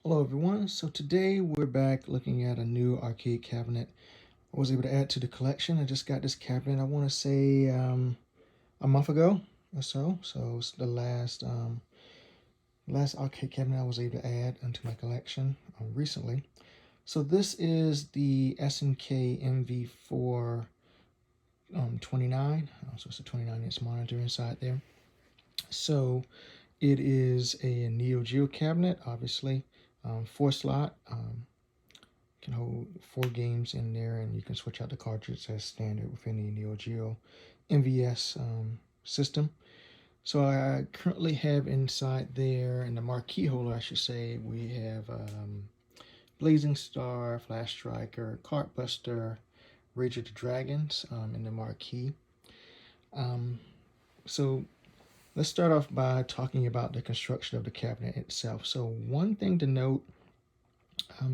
Hello everyone, so today we're back looking at a new arcade cabinet I was able to add to the collection. I just got this cabinet, I want to say a month ago or so. So it's the last arcade cabinet I was able to add into my collection recently. So this is the SNK MV4 29. So it's a 29-inch monitor inside there. So it is a neo-geo cabinet, obviously. 4 slot. Can hold 4 games in there, and you can switch out the cartridge as standard with any neo-geo MVS system. So I currently have inside there, in the marquee holder I should say, we have Blazing Star, Flash Striker, Cart Buster, Rage of the Dragons in the marquee. So let's start off by talking about the construction of the cabinet itself. So one thing to note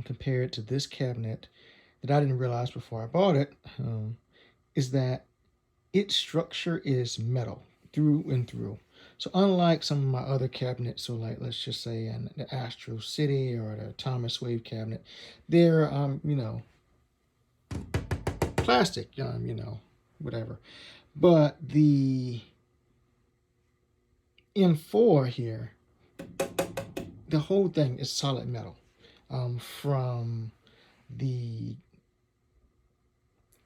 compared to this cabinet that I didn't realize before I bought it is that its structure is metal through and through. So unlike some of my other cabinets, so like let's just say in the Astro City or the Thomas Wave cabinet, they're plastic, whatever. But the M4 here, the whole thing is solid metal. From the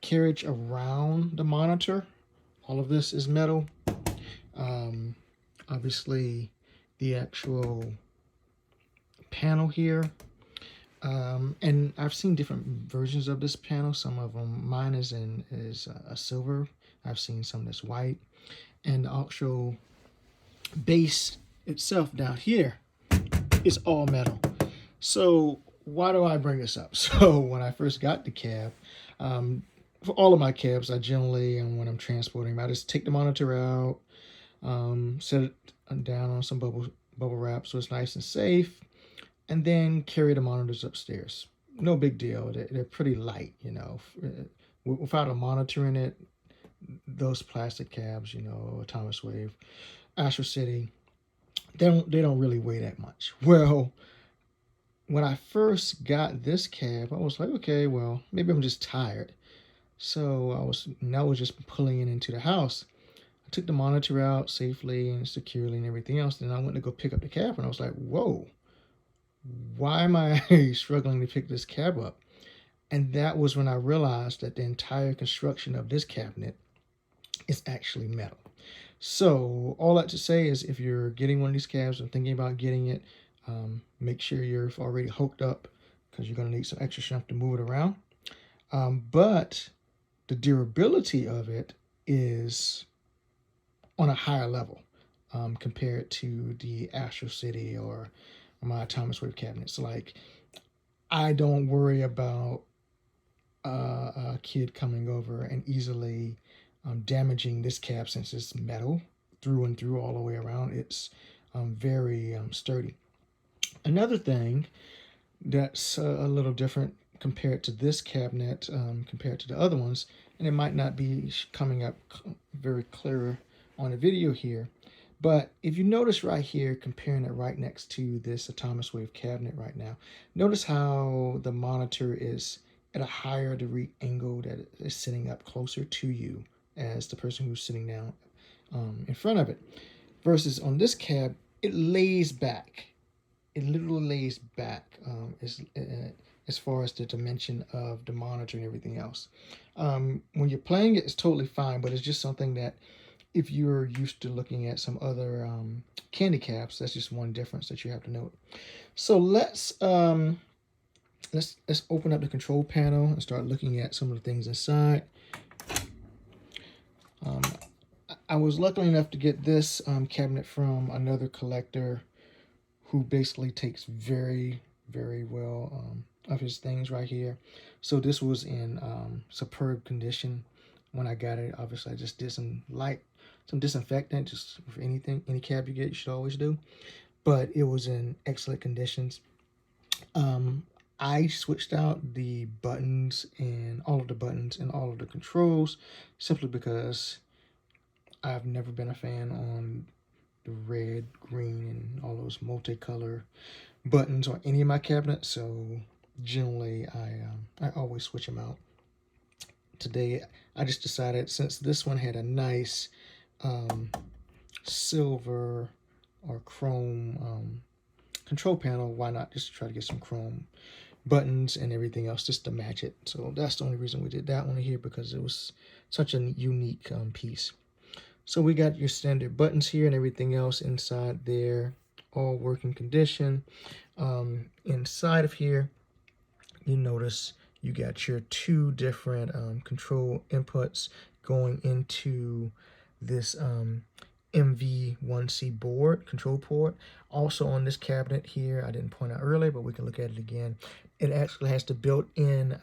carriage around the monitor, all of this is metal. Obviously, the actual panel here, and I've seen different versions of this panel. Some of them, mine is a silver. I've seen some that's white, and the actual base itself down here is all metal. So why do I bring this up? So when I first got the cab, for all of my cabs, I generally, and when I'm transporting them, I just take the monitor out, set it down on some bubble wrap so it's nice and safe, and then carry the monitors upstairs. No big deal. They're pretty light, Without a monitor in it, those plastic cabs, Thomas Wave, Astro City, they don't really weigh that much. Well, when I first got this cab, I was like, okay, well, maybe I'm just tired. So I was just pulling it into the house. I took the monitor out safely and securely and everything else. Then I went to go pick up the cab, and I was like, whoa, why am I struggling to pick this cab up? And that was when I realized that the entire construction of this cabinet is actually metal. So all that to say is, if you're getting one of these cabs and thinking about getting it, make sure you're already hooked up, because you're going to need some extra strength to move it around. But the durability of it is on a higher level compared to the Astro City or my Thomas Wave cabinets. Like, I don't worry about a kid coming over and easily damaging this cab, since it's metal through and through all the way around. It's very sturdy. Another thing that's a little different compared to this cabinet, compared to the other ones, and it might not be coming up very clear on the video here, but if you notice right here, comparing it right next to this Thomas Wave cabinet right now, notice how the monitor is at a higher degree angle, that it is sitting up closer to you as the person who's sitting down in front of it. Versus on this cab, it lays back. It literally lays back as far as the dimension of the monitor and everything else. When you're playing it, it's totally fine, but it's just something that, if you're used to looking at some other candy cabs, that's just one difference that you have to note. So let's open up the control panel and start looking at some of the things inside. I was lucky enough to get this cabinet from another collector who basically takes very, very well of his things right here. So this was in superb condition when I got it. Obviously, I just did some disinfectant, just for any cab you get, you should always do. But it was in excellent conditions. I switched out the buttons and all of the controls, simply because I've never been a fan on the red, green, and all those multicolor buttons on any of my cabinets, so generally I always switch them out. Today I just decided, since this one had a nice silver or chrome control panel, why not just try to get some chrome buttons and everything else just to match it. So that's the only reason we did that one here, because it was such a unique piece. So we got your standard buttons here and everything else inside there, all working condition. Inside of here, you notice you got your two different control inputs going into this MV1C board, control port. Also on this cabinet here, I didn't point out earlier, but we can look at it again. It actually has the built-in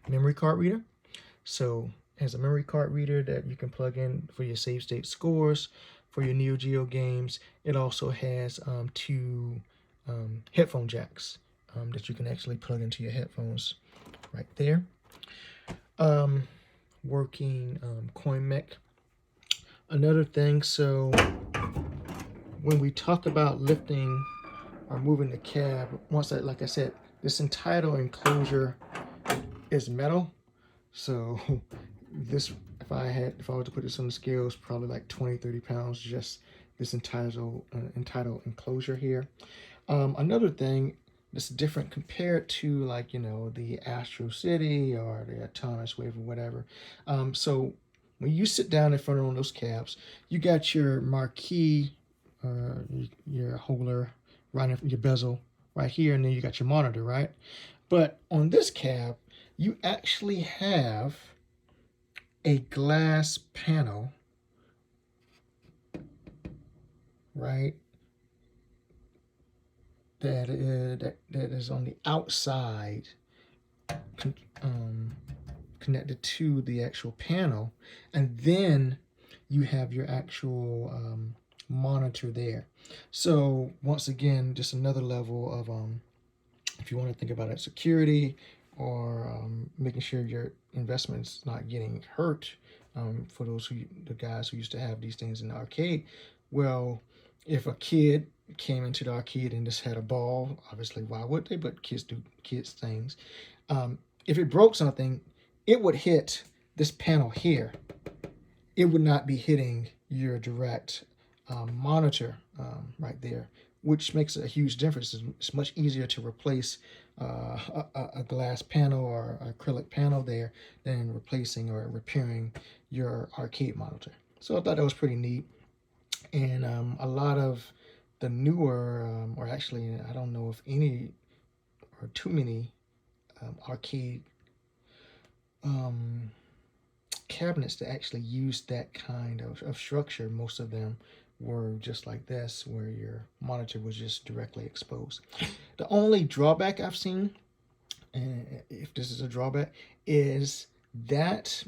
memory card reader. So it has a memory card reader that you can plug in for your save state scores, for your neo-geo games. It also has two headphone jacks that you can actually plug into your headphones right there. Working coin mech. Another thing, so when we talk about lifting or moving the cab, once that, like I said, this entire enclosure is metal. So this, if I were to put this on the scales, probably like 20-30 pounds, just this entitled enclosure here. Another thing that's different compared to, like, you know, the Astro City or the Autonomous Wave or whatever. So when you sit down in front of one of those cabs, you got your marquee, your holder, right in your bezel right here, and then you got your monitor, right? But on this cab, you actually have a glass panel, right, that is on the outside, connected to the actual panel, and then you have your actual monitor there. So once again, just another level of if you want to think about it, security, or making sure your investment's not getting hurt. For the guys who used to have these things in the arcade, well, if a kid came into the arcade and just had a ball, obviously why would they? But kids do kids things. If it broke something, it would hit this panel here. It would not be hitting your direct monitor right there, which makes a huge difference. It's much easier to replace a glass panel or acrylic panel there than replacing or repairing your arcade monitor. So I thought that was pretty neat. And a lot of the newer, or actually I don't know if any or too many arcade cabinets that actually use that kind of structure. Most of them were just like this, where your monitor was just directly exposed. The only drawback I've seen, and if this is a drawback, is that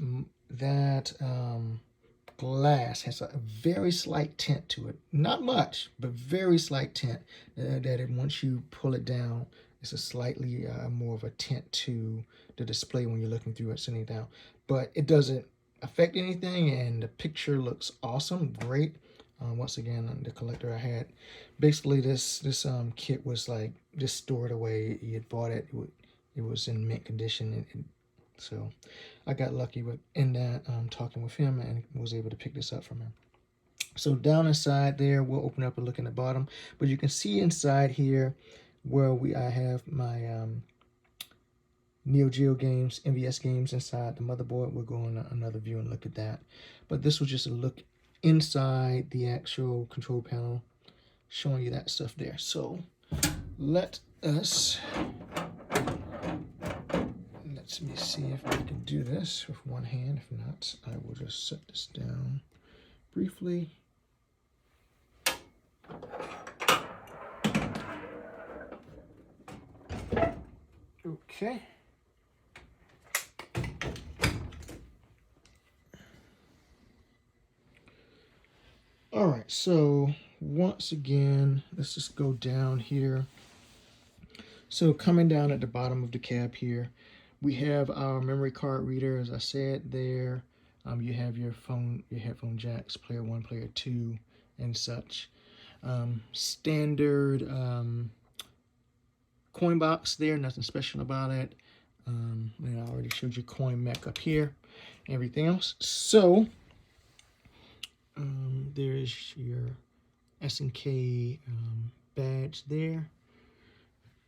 glass has a very slight tint to it. Not much, but very slight tint. Once you pull it down, it's a slightly more of a tint to the display when you're looking through it, sitting down. But it doesn't affect anything, and the picture looks awesome, great. Once again, the collector I had, basically this kit was like just stored away. He had bought it. It was in mint condition, and so I got lucky in that, talking with him, and was able to pick this up from him. So down inside there, we'll open up and look in the bottom, but you can see inside here where I have my neo-geo games, MVS games inside the motherboard. We'll go on another view and look at that. But this was just a look inside the actual control panel, showing you that stuff there. So let me see if I can do this with one hand. If not, I will just set this down briefly. Okay. All right, so once again, let's just go down here. So coming down at the bottom of the cab here, we have our memory card reader, as I said there. You have your headphone jacks, player 1, player 2, and such. Standard coin box there, nothing special about it. And I already showed you coin mech up here, everything else. So there's your SNK badge there.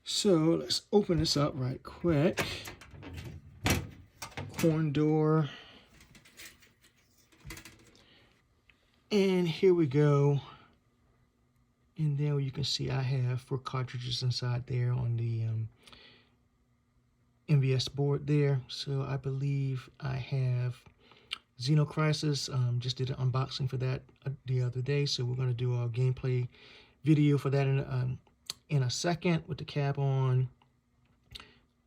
So let's open this up right quick. Corn door. And here we go. And there you can see I have 4 cartridges inside there on the MVS board there. So I believe I have XenoCrisis. Just did an unboxing for that the other day. So we're going to do a gameplay video for that in a second with the cap on.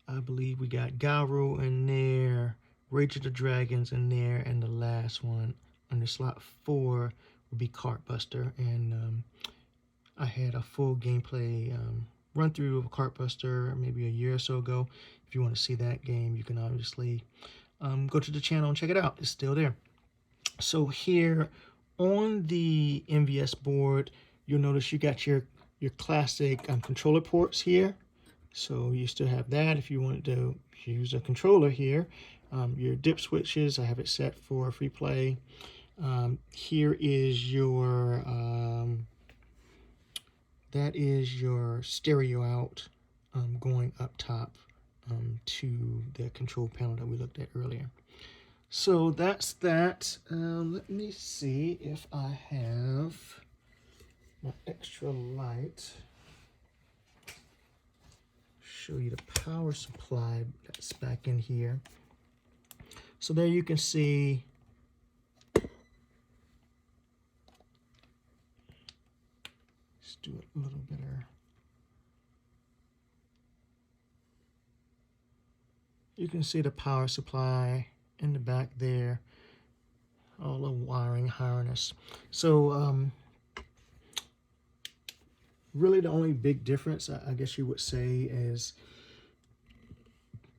I believe we got Garu in there, Rage of the Dragons in there, and the last one under slot 4 would be Cartbuster. And I had a full gameplay run through of Cartbuster maybe a year or so ago. If you want to see that game, you can obviously go to the channel and check it out. It's still there. So here on the MVS board, you'll notice you got your classic controller ports here. So you still have that if you wanted to use a controller here. Your dip switches, I have it set for free play. Here is your that is your stereo out going up top to the control panel that we looked at earlier. So that's that. Let me see if I have my extra light. Show you the power supply that's back in here. So there you can see let's do it a little better. You can see the power supply in the back there, all the wiring harness. So really the only big difference, I guess you would say, is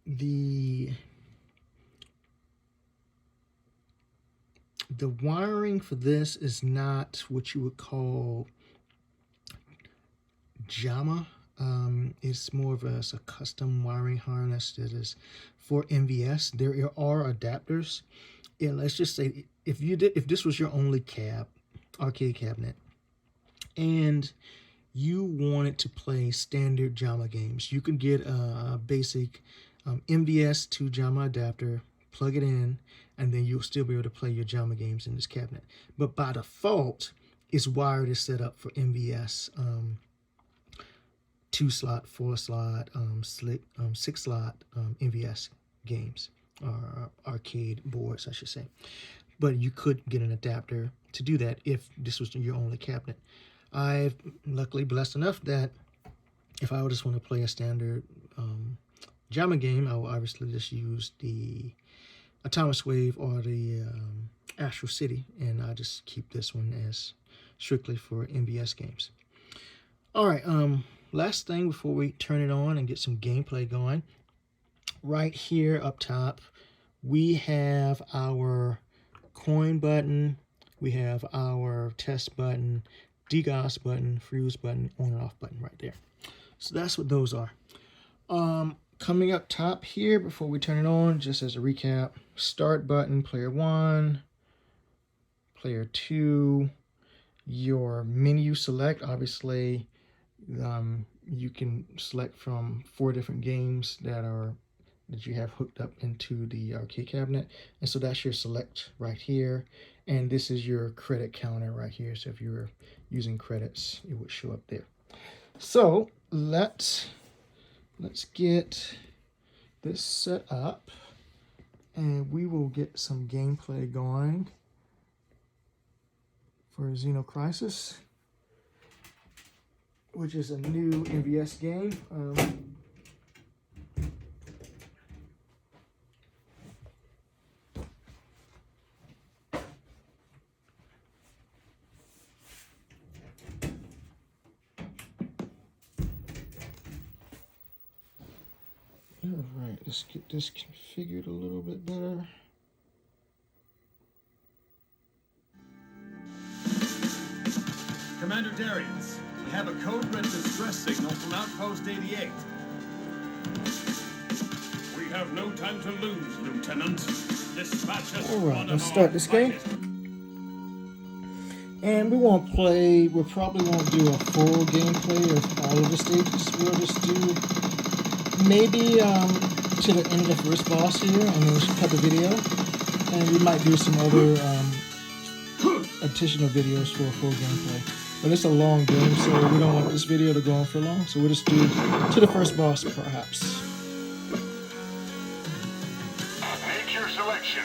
the wiring for this is not what you would call JAMA. It's more of a custom wiring harness that is for MVS. There are adapters, and let's just say if this was your only arcade cabinet, and you wanted to play standard JAMA games, you could get a basic MVS to JAMA adapter, plug it in, and then you'll still be able to play your JAMA games in this cabinet. But by default, it's wired is set up for MVS 2-slot, 4-slot, 6-slot MVS games, or arcade boards, I should say. But you could get an adapter to do that if this was your only cabinet. I've luckily blessed enough that if I would just want to play a standard JAMA game, I will obviously just use the Atomic Wave or the Astral City, and I just keep this one as strictly for MVS games. All right, last thing before we turn it on and get some gameplay going. Right here up top, we have our coin button, we have our test button, degauss button, freeze button, on and off button right there. So that's what those are. Coming up top here, before we turn it on, just as a recap, start button, player 1, player 2, your menu select, obviously you can select from 4 different games that you have hooked up into the arcade cabinet, and so that's your select right here, and this is your credit counter right here. So if you're using credits, it would show up there. So let's get this set up, and we will get some gameplay going for XenoCrisis, which is a new MVS game. All right, let's get this configured a little bit better. Commander Darius, we have a code red distress signal from Outpost 88. have no time to lose, Lieutenant. Dispatch us. Alright, let's start this game. And we won't play, we probably won't do a full gameplay of all of the stages. We'll just do maybe to the end of the first boss here, and then we'll cut the video. And we might do some other additional videos for a full gameplay. But it's a long game, so we don't want this video to go on for long. So we'll just do to the first boss, perhaps. Make your selection.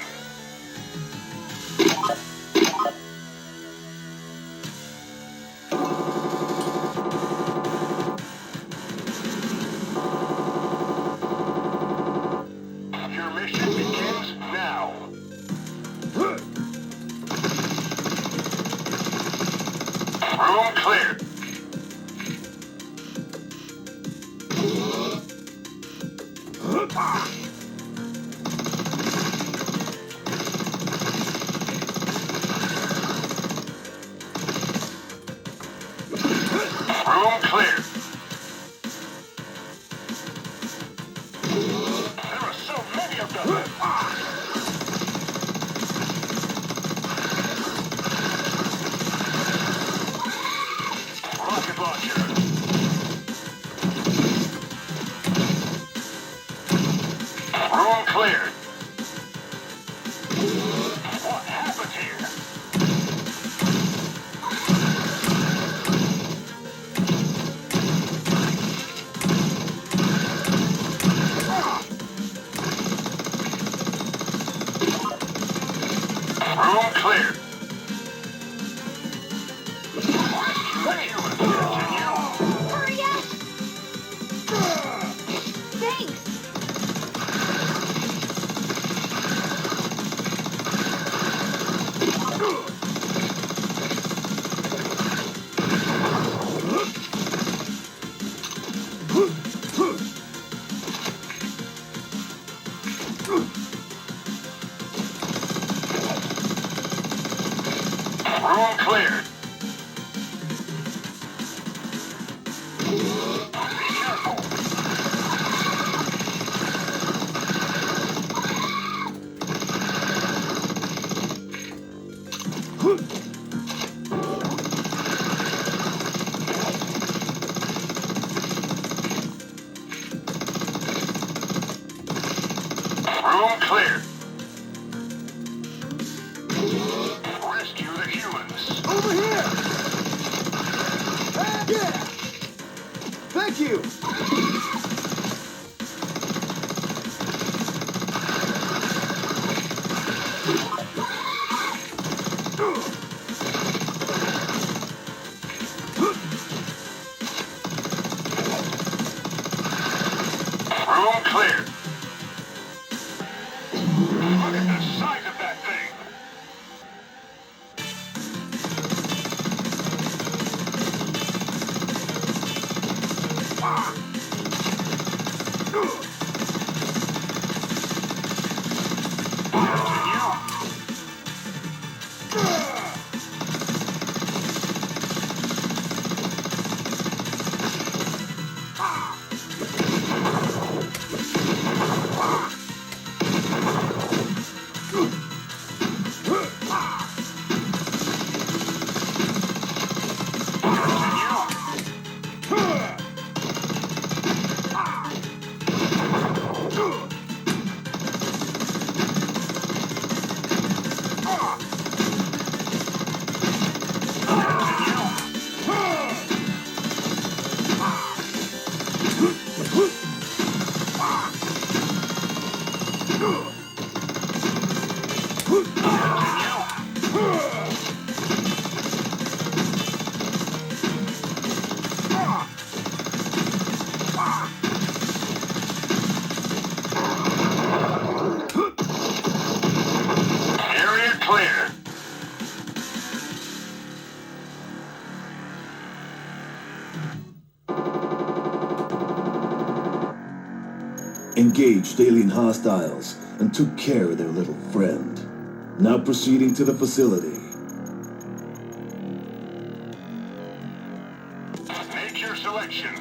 Your mission begins now. Room clear. Room clear. There are so many of them. Rocket launcher. Room clear. What happened here? Room clear. Hurry up! Thanks! Room clear. Be careful. Room clear. Rescue the humans. Over here! Yeah! Thank you! Room clear. Look at the size of that thing. Area clear. Engaged alien hostiles and took care of their little friend. Now proceeding to the facility. Make your selection.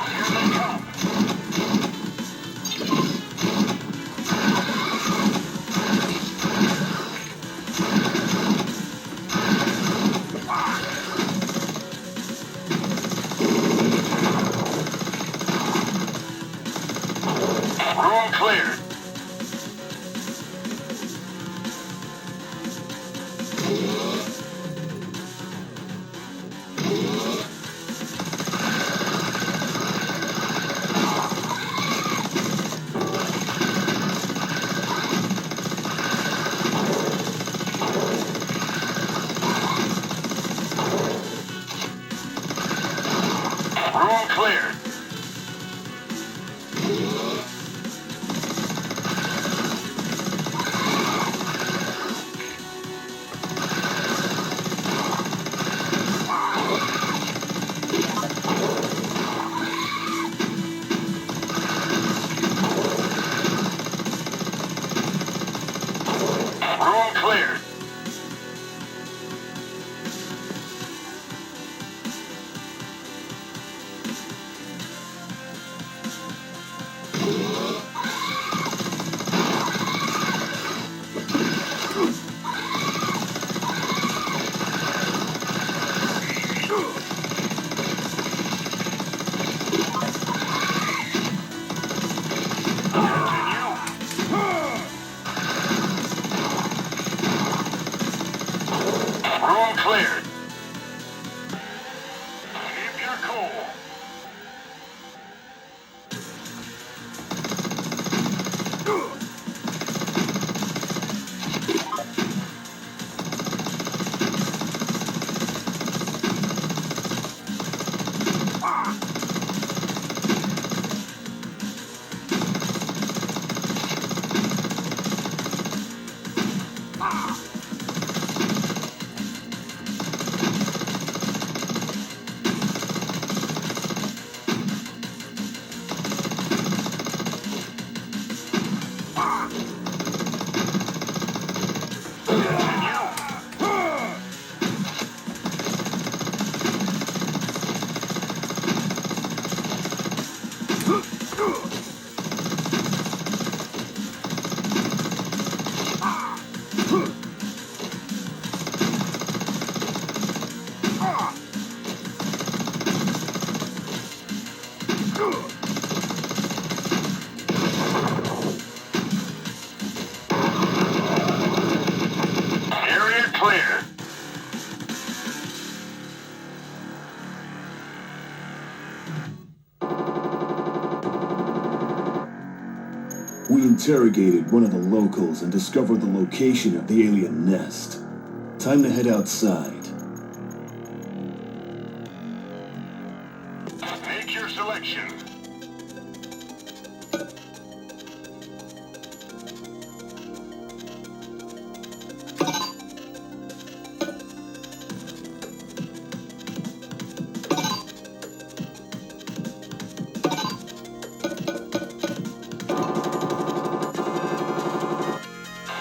Here they come. Room cleared. Room cleared. Room cleared. Room cleared. Keep your cool. Area clear. We interrogated one of the locals and discovered the location of the alien nest. Time to head outside. Make your selection.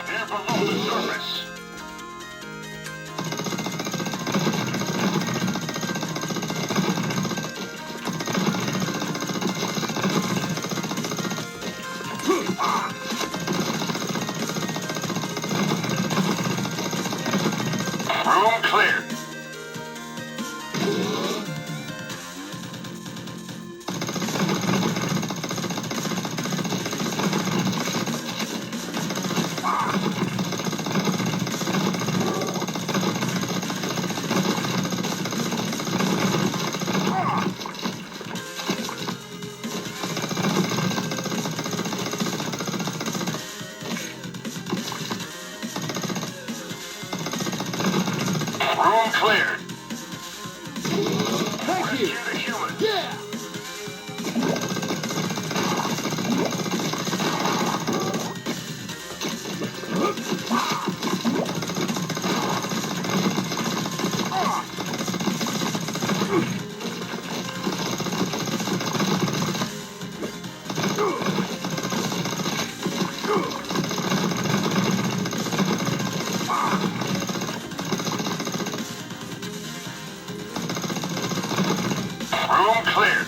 They're below the surface. Room clear. Room cleared. Thank you. Rescue the human. Yeah. Room cleared.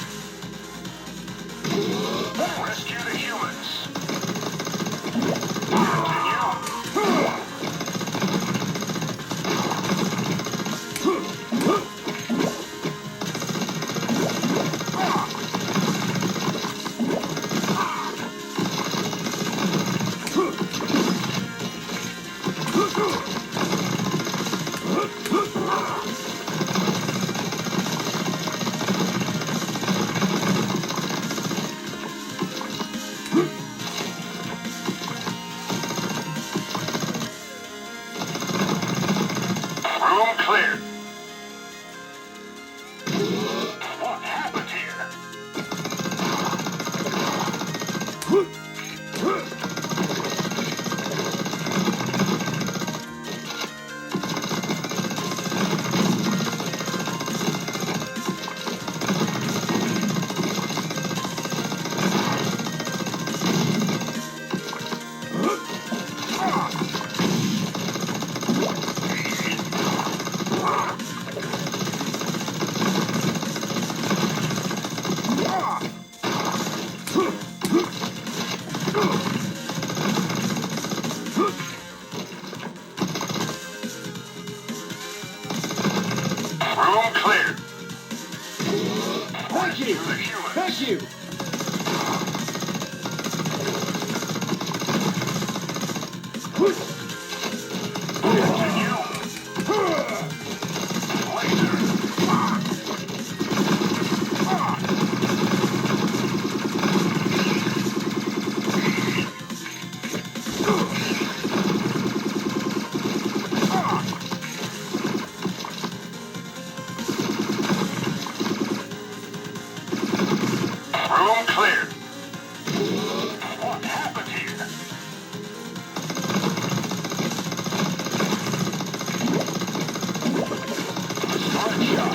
Rescue the humans. Thank you! Continue. Laser. Room cleared. What happened here? Strike shot.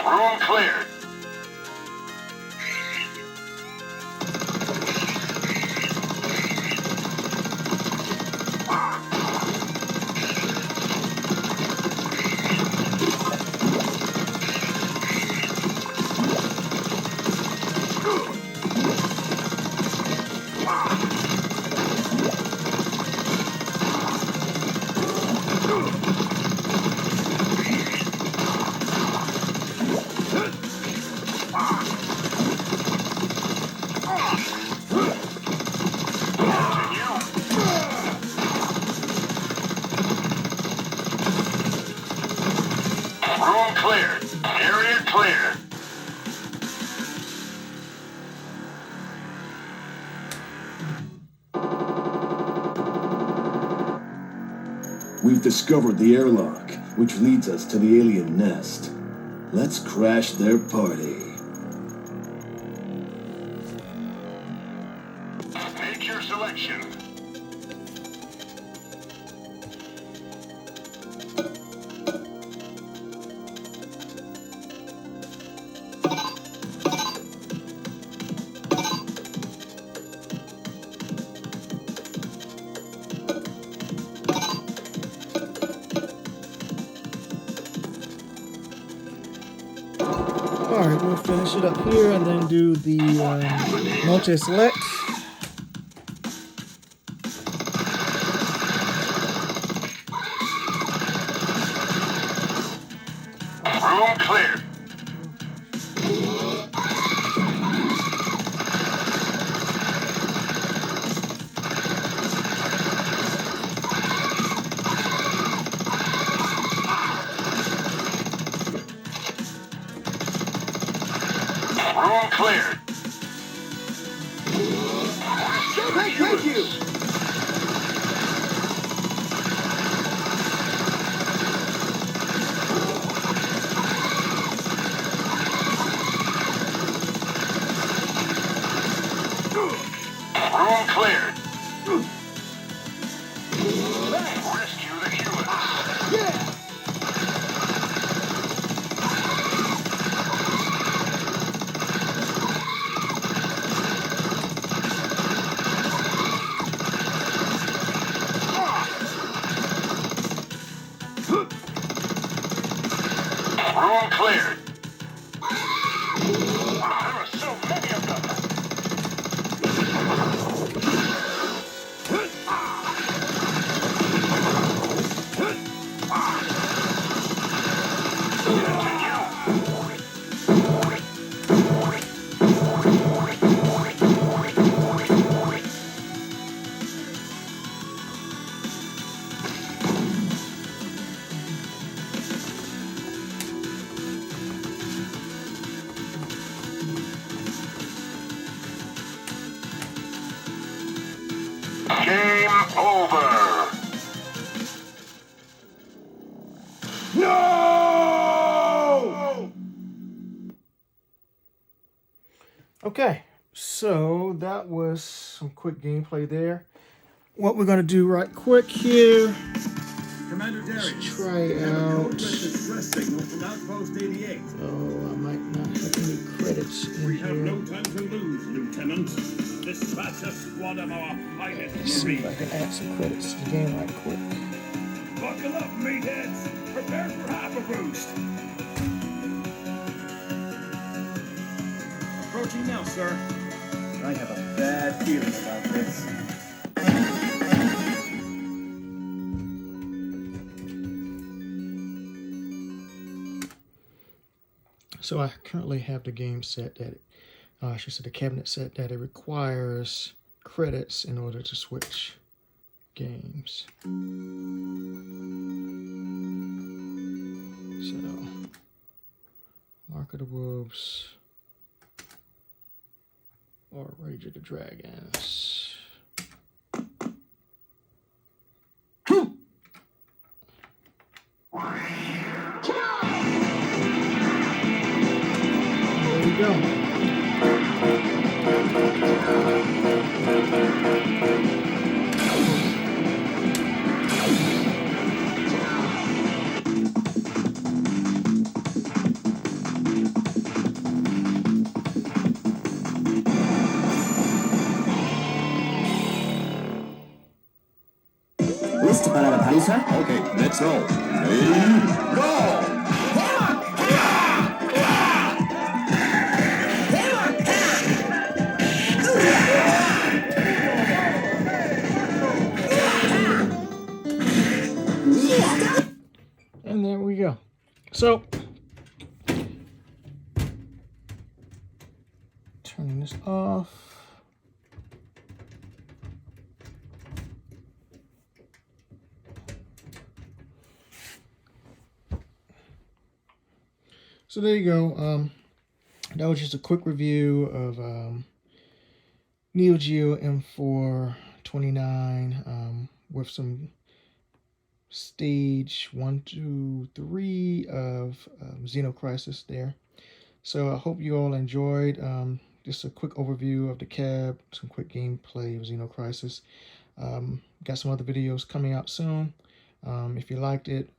Room cleared. Room cleared. Area clear. We've discovered the airlock, which leads us to the alien nest. Let's crash their party. Make your selection. All right, we'll finish it up here and then do the multi-select. Room cleared. Room cleared. Thank you! Room cleared. Rescue the humans. Yeah! Room cleared. There are so many of them. Game over. No! Okay, so that was some quick gameplay there. what we're going to do right quick here. Commander Let's Darius, try we have a out. code red distress signal from Outpost 88. Oh, I might not have any credits in We have here. no time to lose, Lieutenant. Dispatch a squad of our finest Let's see if I Marines. can add some credits to the game right quick. Buckle up, meatheads. Prepare for half a boost. Approaching now, sir. I have a bad feeling about this. So I currently have the game set that, I should say the cabinet set that it requires credits in order to switch games. So, Mark of the Wolves or Rage of the Dragons. There we go. ¿Listo para la paliza? Okay, let's roll. Ready, go! And there we go. So, turning this off. So there you go. That was just a quick review of neo-geo M4 29 with some stage 1, 2, 3 of XenoCrisis there. So I hope you all enjoyed just a quick overview of the cab, some quick gameplay of XenoCrisis. Got some other videos coming out soon. If you liked it,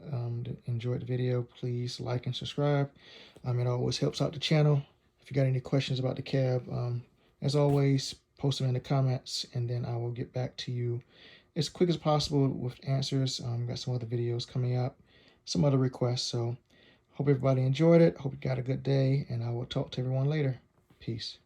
enjoyed the video, please like and subscribe. It always helps out the channel. If you got any questions about the cab, as always, post them in the comments, and then I will get back to you as quick as possible with answers. Got some other videos coming up, some other requests. So hope everybody enjoyed it. Hope you got a good day, and I will talk to everyone later. Peace.